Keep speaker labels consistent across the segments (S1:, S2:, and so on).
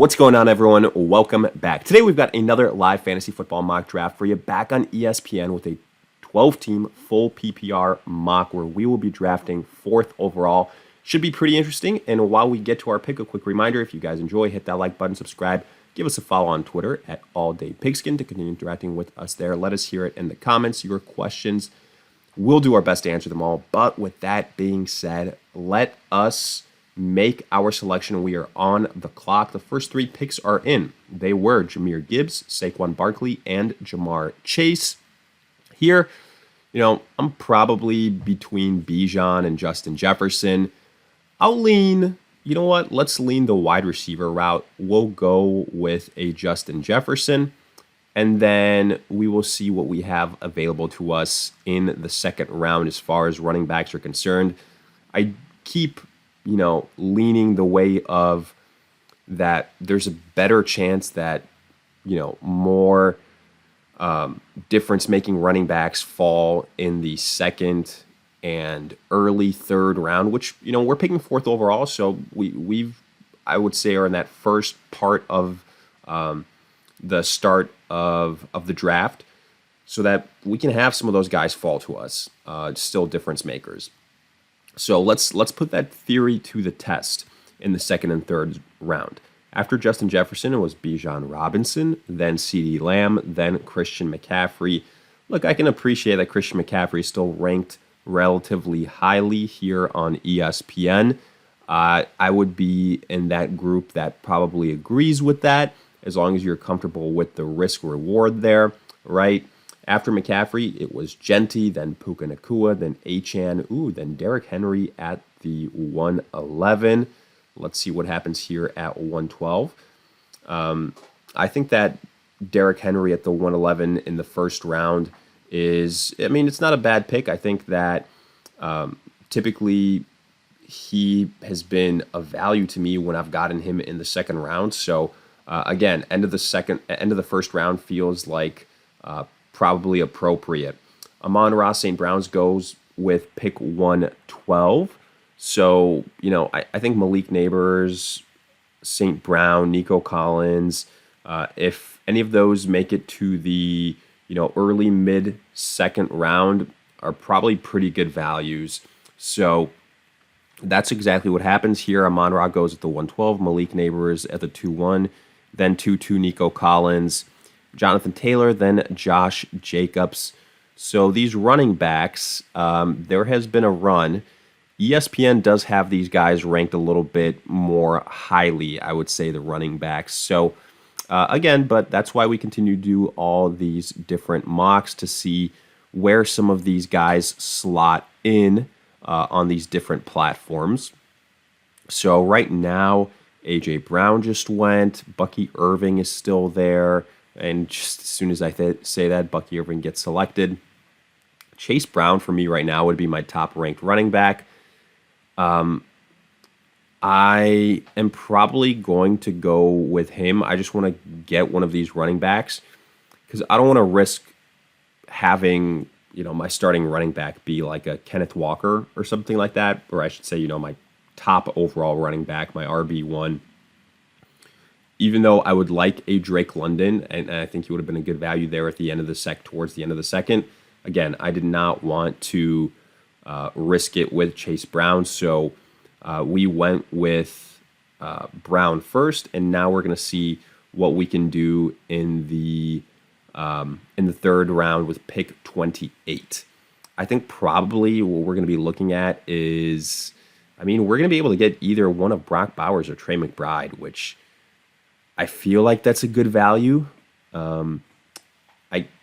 S1: What's going on, everyone? Welcome back. Today we've got another live fantasy football mock draft for you back on ESPN with a 12-team full PPR mock where we will be drafting 4th overall. Should be pretty interesting. And while we get to our pick, a quick reminder, if you guys enjoy, hit that like button, subscribe, give us a follow on Twitter at AllDayPigskin to continue interacting with us there. Let us hear it in the comments, your questions. We'll do our best to answer them all. But with that being said, let us make our selection. We are on the clock. The first 3 picks are in. They were Jahmyr Gibbs, Saquon Barkley, and Jamar Chase. Here, I'm probably between Bijan and Justin Jefferson. I'll lean, let's lean the wide receiver route. We'll go with a Justin Jefferson, and then we will see what we have available to us in the second round as far as running backs are concerned. I keep leaning the way of that there's a better chance that, more difference-making running backs fall in the second and early third round, which, we're picking 4th overall. So I would say, are in that first part of the start of the draft so that we can have some of those guys fall to us, still difference makers. So let's put that theory to the test in the second and third round. After Justin Jefferson, it was Bijan Robinson, then CeeDee Lamb, then Christian McCaffrey. Look, I can appreciate that Christian McCaffrey is still ranked relatively highly here on ESPN. I would be in that group that probably agrees with that, as long as you're comfortable with the risk-reward there, right? After McCaffrey, it was Genti, then Puka Nacua, then Achane, then Derrick Henry at the 111. Let's see what happens here at 112. I think that Derrick Henry at the 111 in the first round it's not a bad pick. I think that typically he has been of value to me when I've gotten him in the second round. So again, end of the first round feels like probably appropriate. Amon-Ra St. Brown's goes with pick 112. So, I think Malik Neighbors, St. Brown, Nico Collins, if any of those make it to the, early mid-second round, are probably pretty good values. So that's exactly what happens here. Amon-Ra goes at the 112, Malik Neighbors at the 2-1, then 2-2 Nico Collins, Jonathan Taylor, then Josh Jacobs. So these running backs, there has been a run. ESPN does have these guys ranked a little bit more highly, I would say, the running backs. So again, but that's why we continue to do all these different mocks to see where some of these guys slot in on these different platforms. So right now, A.J. Brown just went. Bucky Irving is still there. And just as soon as I say that, Bucky Irving gets selected. Chase Brown for me right now would be my top-ranked running back. I am probably going to go with him. I just want to get one of these running backs because I don't want to risk having, my starting running back be like a Kenneth Walker or something like that. Or I should say, my top overall running back, my RB1. Even though I would like a Drake London, and I think he would have been a good value there at the end of towards the end of the second. Again, I did not want to risk it with Chase Brown, so we went with Brown first, and now we're going to see what we can do in the third round with pick 28. I think probably what we're going to be looking at is, we're going to be able to get either one of Brock Bowers or Trey McBride, which I feel like that's a good value.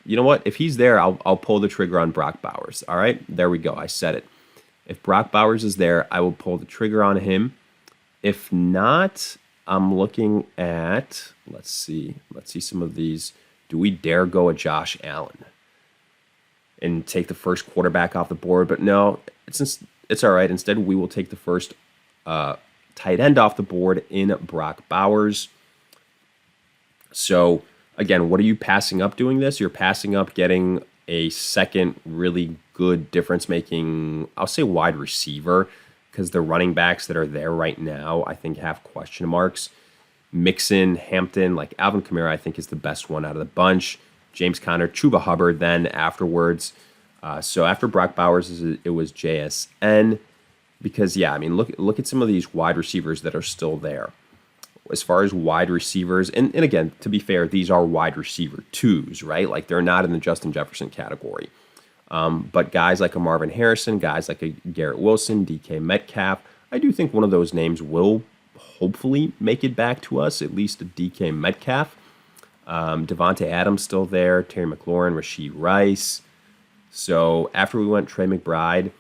S1: You know what? If he's there, I'll pull the trigger on Brock Bowers. All right, there we go. I said it. If Brock Bowers is there, I will pull the trigger on him. If not, I'm looking at, let's see some of these. Do we dare go at Josh Allen and take the first quarterback off the board? But no, it's all right. Instead, we will take the first tight end off the board in Brock Bowers. So again, what are you passing up doing this? You're passing up getting a second really good difference-making, I'll say wide receiver, because the running backs that are there right now, I think, have question marks. Mixon, Hampton, like Alvin Kamara, I think is the best one out of the bunch. James Conner, Chuba Hubbard then afterwards. So after Brock Bowers, it was JSN because, yeah, I mean, look at some of these wide receivers that are still there. As far as wide receivers, and again, to be fair, these are wide receiver twos, right? Like they're not in the Justin Jefferson category. But guys like a Marvin Harrison, guys like a Garrett Wilson, DK Metcalf, I do think one of those names will hopefully make it back to us, at least a DK Metcalf. Devontae Adams still there, Terry McLaurin, Rashee Rice. So after we went Trey McBride,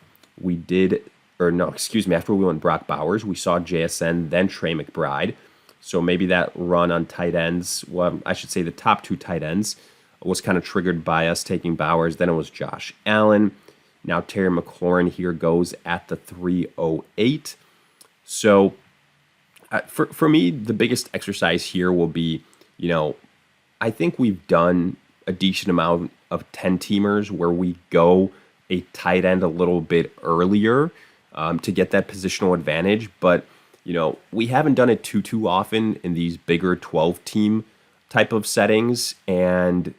S1: after we went Brock Bowers, we saw JSN, then Trey McBride. So maybe that run on tight ends, well, I should say the top two tight ends, was kind of triggered by us taking Bowers. Then it was Josh Allen. Now Terry McLaurin here goes at the 308. So for me, the biggest exercise here will be, I think we've done a decent amount of 10-teamers where we go a tight end a little bit earlier to get that positional advantage. But, we haven't done it too often in these bigger 12-team type of settings. And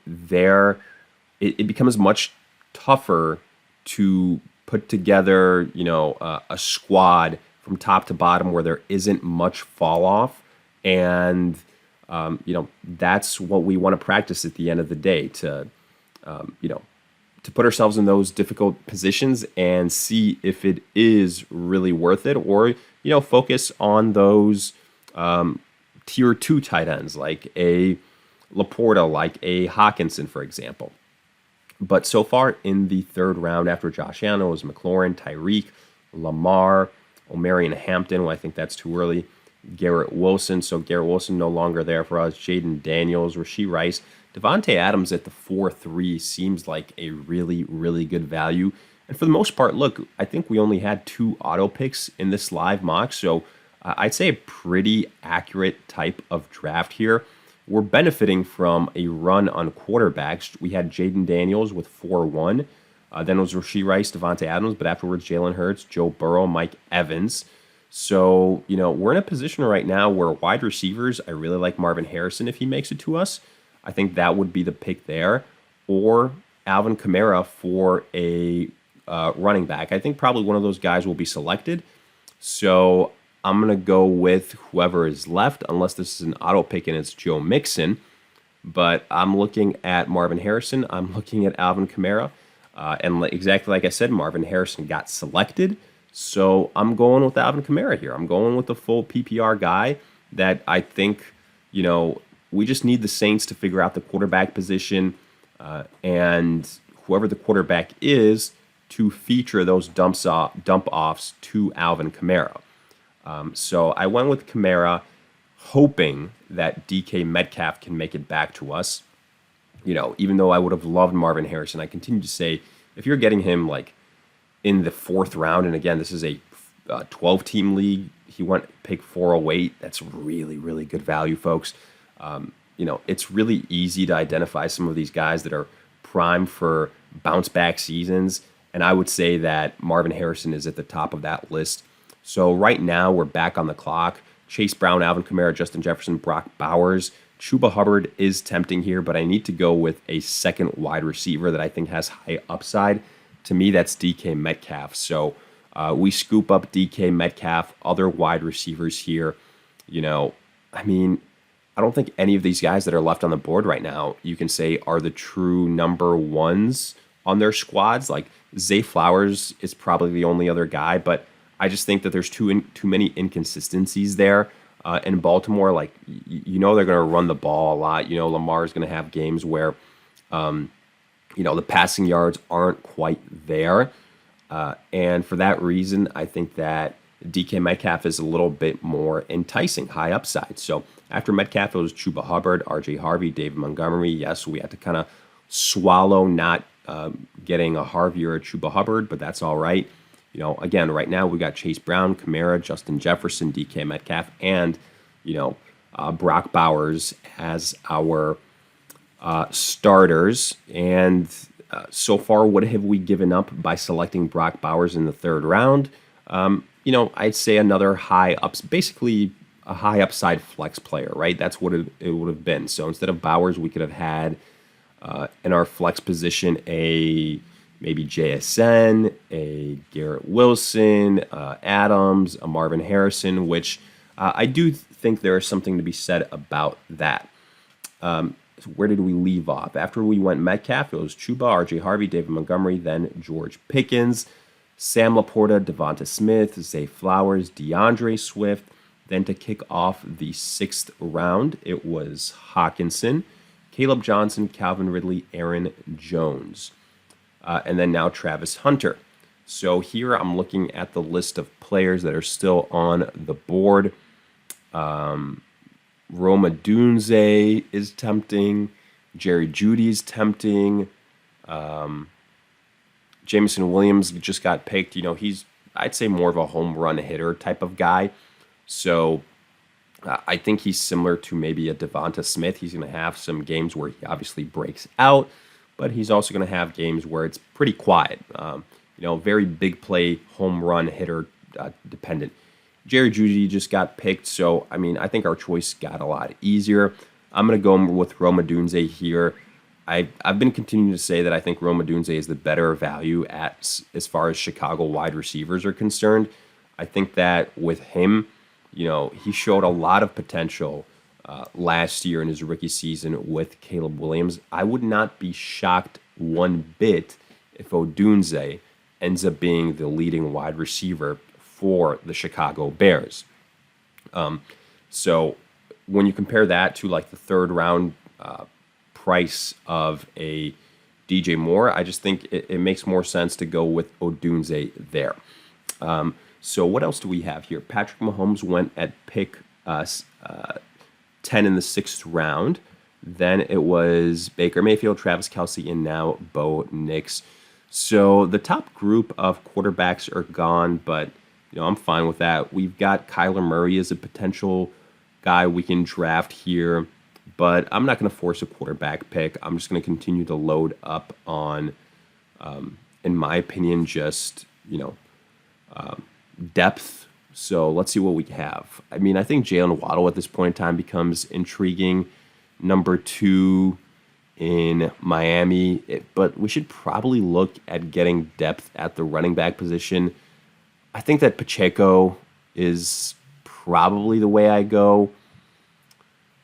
S1: it becomes much tougher to put together, a squad from top to bottom where there isn't much fall off. And, that's what we want to practice at the end of the day to put ourselves in those difficult positions and see if it is really worth it, or, focus on those tier 2 tight ends like a Laporta, like a Hawkinson, for example. But so far in the third round after Josh Allen, it was McLaurin, Tyreek, Lamar, Omarion Hampton. Well, I think that's too early. Garrett Wilson. So Garrett Wilson no longer there for us. Jaden Daniels, Rashee Rice. Devontae Adams at the 4-3 seems like a really, really good value. And for the most part, look, I think we only had 2 auto picks in this live mock. So I'd say a pretty accurate type of draft here. We're benefiting from a run on quarterbacks. We had Jaden Daniels with 4-1. Then it was Rashee Rice, Devontae Adams, but afterwards Jalen Hurts, Joe Burrow, Mike Evans. So, we're in a position right now where wide receivers, I really like Marvin Harrison if he makes it to us. I think that would be the pick there. Or Alvin Kamara for a running back. I think probably one of those guys will be selected. So I'm going to go with whoever is left, unless this is an auto pick and it's Joe Mixon. But I'm looking at Marvin Harrison. I'm looking at Alvin Kamara. And exactly like I said, Marvin Harrison got selected. So I'm going with Alvin Kamara here. I'm going with the full PPR guy that I think, we just need the Saints to figure out the quarterback position and whoever the quarterback is to feature those dump offs to Alvin Kamara. So I went with Kamara, hoping that DK Metcalf can make it back to us. Even though I would have loved Marvin Harrison, I continue to say if you're getting him like in the 4th round, and again, this is a 12-team league, he went pick 408. That's really, really good value, folks. It's really easy to identify some of these guys that are primed for bounce back seasons. And I would say that Marvin Harrison is at the top of that list. So right now we're back on the clock. Chase Brown, Alvin Kamara, Justin Jefferson, Brock Bowers. Chuba Hubbard is tempting here, but I need to go with a second wide receiver that I think has high upside. To me, that's DK Metcalf. So we scoop up DK Metcalf, other wide receivers here. I don't think any of these guys that are left on the board right now, you can say are the true number ones on their squads. Like Zay Flowers is probably the only other guy, but I just think that there's too many inconsistencies there. In Baltimore, like, they're going to run the ball a lot. Lamar's going to have games where, the passing yards aren't quite there. And for that reason, I think that DK Metcalf is a little bit more enticing, high upside. So after Metcalf, it was Chuba Hubbard, RJ Harvey, David Montgomery. Yes, we had to kind of swallow not getting a Harvey or a Chuba Hubbard, but that's all right. Again, right now we got Chase Brown, Kamara, Justin Jefferson, DK Metcalf, and, Brock Bowers as our starters. And so far, what have we given up by selecting Brock Bowers in the 3rd round? I'd say another high ups, basically a high upside flex player, right? That's what it would have been. So instead of Bowers, we could have had in our flex position a maybe JSN, a Garrett Wilson, Adams, a Marvin Harrison, which I do think there is something to be said about that. So where did we leave off? After we went Metcalf, it was Chuba, R.J. Harvey, David Montgomery, then George Pickens, Sam Laporta, Devonta Smith, Zay Flowers, DeAndre Swift. Then to kick off the 6th round, it was Hawkinson, Caleb Johnson, Calvin Ridley, Aaron Jones. And then now Travis Hunter. So here I'm looking at the list of players that are still on the board. Roma Dunze is tempting. Jerry Jeudy's tempting. Jameson Williams just got picked. He's, I'd say, more of a home run hitter type of guy. So I think he's similar to maybe a Devonta Smith. He's going to have some games where he obviously breaks out, but he's also going to have games where it's pretty quiet. Very big play, home run hitter dependent. Jerry Jeudy just got picked, so I think our choice got a lot easier. I'm going to go with Roma Dunze here. I've been continuing to say that I think Roma Dunze is the better value as far as Chicago wide receivers are concerned. I think that with him, he showed a lot of potential last year in his rookie season with Caleb Williams. I would not be shocked one bit if Odunze ends up being the leading wide receiver for the Chicago Bears. So when you compare that to like the 3rd round price of a DJ Moore, I just think it makes more sense to go with Odunze there. So what else do we have here? Patrick Mahomes went at pick 10 in the 6th round. Then it was Baker Mayfield, Travis Kelce, and now Bo Nix. So the top group of quarterbacks are gone, but I'm fine with that. We've got Kyler Murray as a potential guy we can draft here, but I'm not going to force a quarterback pick. I'm just going to continue to load up on, in my opinion, just depth. So let's see what we have. I think Jalen Waddle at this point in time becomes intriguing. Number 2 in Miami, but we should probably look at getting depth at the running back position. I think that Pacheco is probably the way I go.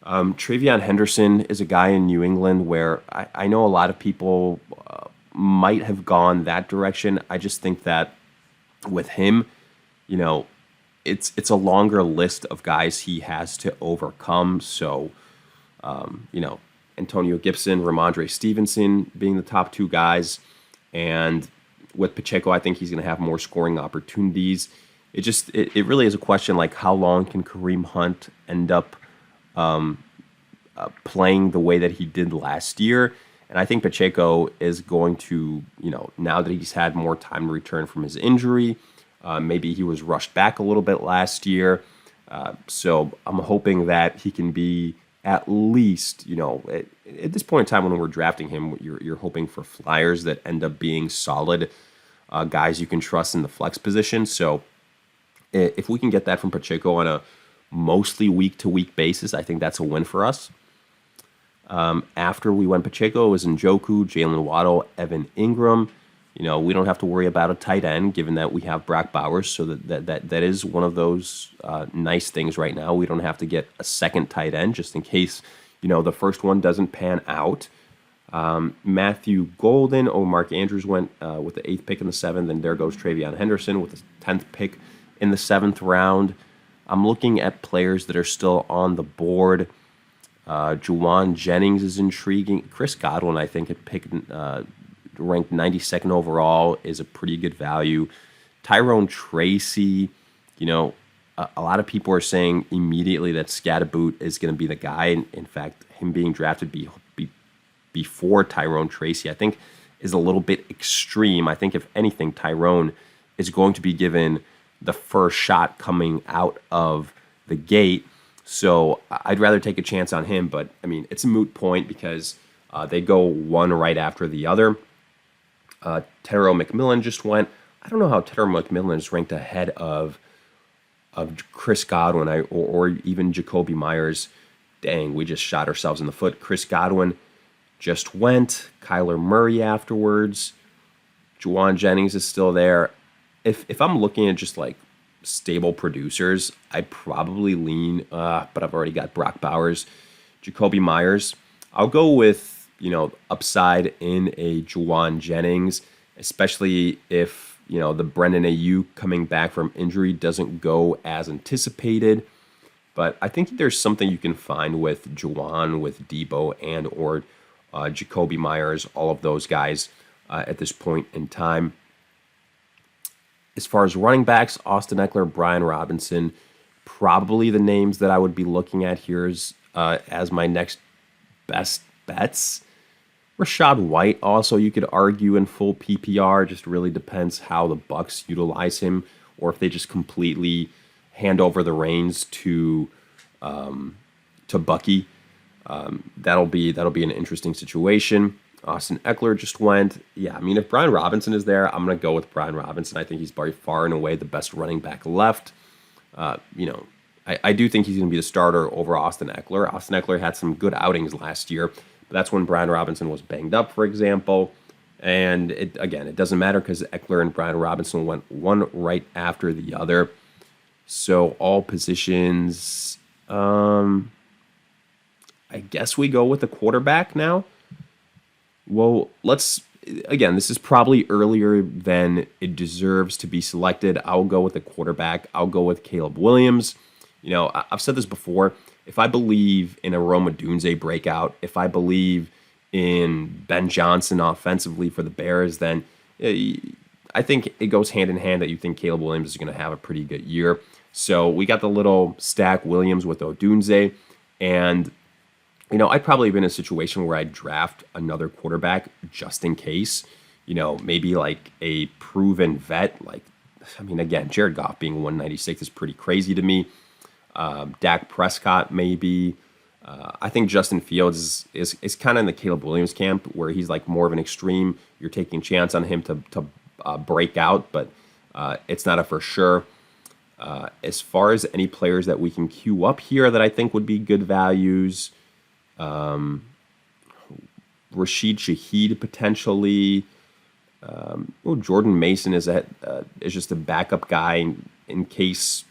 S1: Travion Henderson is a guy in New England where I know a lot of people might have gone that direction. I just think that with him, it's a longer list of guys he has to overcome. So, Antonio Gibson, Ramondre Stevenson being the top 2 guys. And with Pacheco, I think he's going to have more scoring opportunities. It really is a question like how long can Kareem Hunt end up playing the way that he did last year. And I think Pacheco is going to, now that he's had more time to return from his injury, maybe he was rushed back a little bit last year. So I'm hoping that he can be at least, at this point in time when we're drafting him, you're hoping for flyers that end up being solid guys you can trust in the flex position. So if we can get that from Pacheco on a mostly week-to-week basis, I think that's a win for us. After we went Pacheco, it was Njoku, Jalen Waddle, Evan Ingram. We don't have to worry about a tight end, given that we have Brock Bowers. So that is one of those nice things right now. We don't have to get a second tight end just in case, the first one doesn't pan out. Matthew Golden, Mark Andrews went with the 8th pick in the 7th, and there goes Travion Henderson with the 10th pick in the 7th round. I'm looking at players that are still on the board. Juwan Jennings is intriguing. Chris Godwin, I think, had picked ranked 92nd overall, is a pretty good value. Tyrone Tracy, a lot of people are saying immediately that Scadaboot is going to be the guy. In fact, him being drafted before Tyrone Tracy, I think, is a little bit extreme. I think, if anything, Tyrone is going to be given the first shot coming out of the gate. So I'd rather take a chance on him. But, it's a moot point because they go one right after the other. Terrell McMillan just went. I don't know how Terrell McMillan is ranked ahead of of Chris Godwin or even Jacoby Myers. Dang, we just shot ourselves in the foot. Chris Godwin just went. Kyler Murray afterwards. Juwan Jennings is still there. If I'm looking at just like stable producers, I'd probably lean, but I've already got Brock Bowers, Jacoby Myers. I'll go with, upside in a Juwan Jennings, especially if, the Brendan Ayuk coming back from injury doesn't go as anticipated. But I think there's something you can find with Juwan, with Debo, and or Jacoby Myers, all of those guys at this point in time. As far as running backs, Austin Eckler, Brian Robinson, probably the names that I would be looking at here as my next best bets. Rashad White also, you could argue in full PPR, just really depends how the Bucks utilize him, or if they just completely hand over the reins to Bucky. That'll be an interesting situation. Austin Eckler just went. Yeah, I mean, if Brian Robinson is there, I'm going to go with Brian Robinson. I think he's by far and away the best running back left. I do think he's going to be the starter over Austin Eckler. Austin Eckler had some good outings last year, but that's when Brian Robinson was banged up, for example. And it doesn't matter because Eckler and Brian Robinson went one right after the other. So all positions, I guess we go with the quarterback now. Well, this is probably earlier than it deserves to be selected. I'll go with the quarterback. I'll go with Caleb Williams. I've said this before. If I believe in a Rome Odunze breakout, if I believe in Ben Johnson offensively for the Bears, then I think it goes hand in hand that you think Caleb Williams is going to have a pretty good year. So we got the little stack Williams with Odunze, and I'd probably been in a situation where I'd draft another quarterback just in case. Maybe like a proven vet. Again, Jared Goff being 196 is pretty crazy to me. Dak Prescott maybe. I think Justin Fields is kind of in the Caleb Williams camp where he's like more of an extreme. You're taking a chance on him to break out, but it's not a for sure. As far as any players that we can queue up here that I think would be good values, Rashid Shaheed potentially. Jordan Mason is just a backup guy in case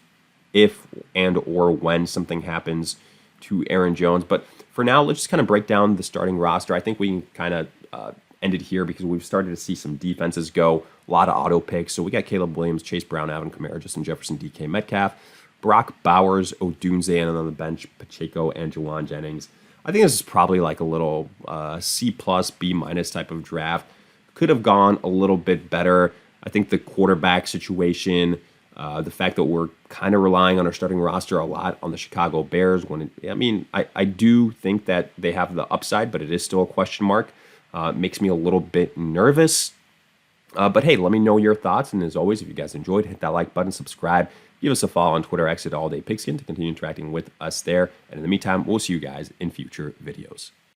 S1: if and or when something happens to Aaron Jones. But for now, let's just kind of break down the starting roster. I think we can kind of end it here because we've started to see some defenses go. A lot of auto picks. So we got Caleb Williams, Chase Brown, Alvin Kamara, Justin Jefferson, DK Metcalf, Brock Bowers, Odunze, and on the bench, Pacheco and Juwan Jennings. I think this is probably like a little C+, B- type of draft. Could have gone a little bit better. I think the quarterback situation, the fact that we're kind of relying on our starting roster a lot on the Chicago Bears. I do think that they have the upside, but it is still a question mark. Makes me a little bit nervous. But hey, let me know your thoughts. And as always, if you guys enjoyed, hit that like button, subscribe, give us a follow on Twitter, X at AllDayPigskin to continue interacting with us there. And in the meantime, we'll see you guys in future videos.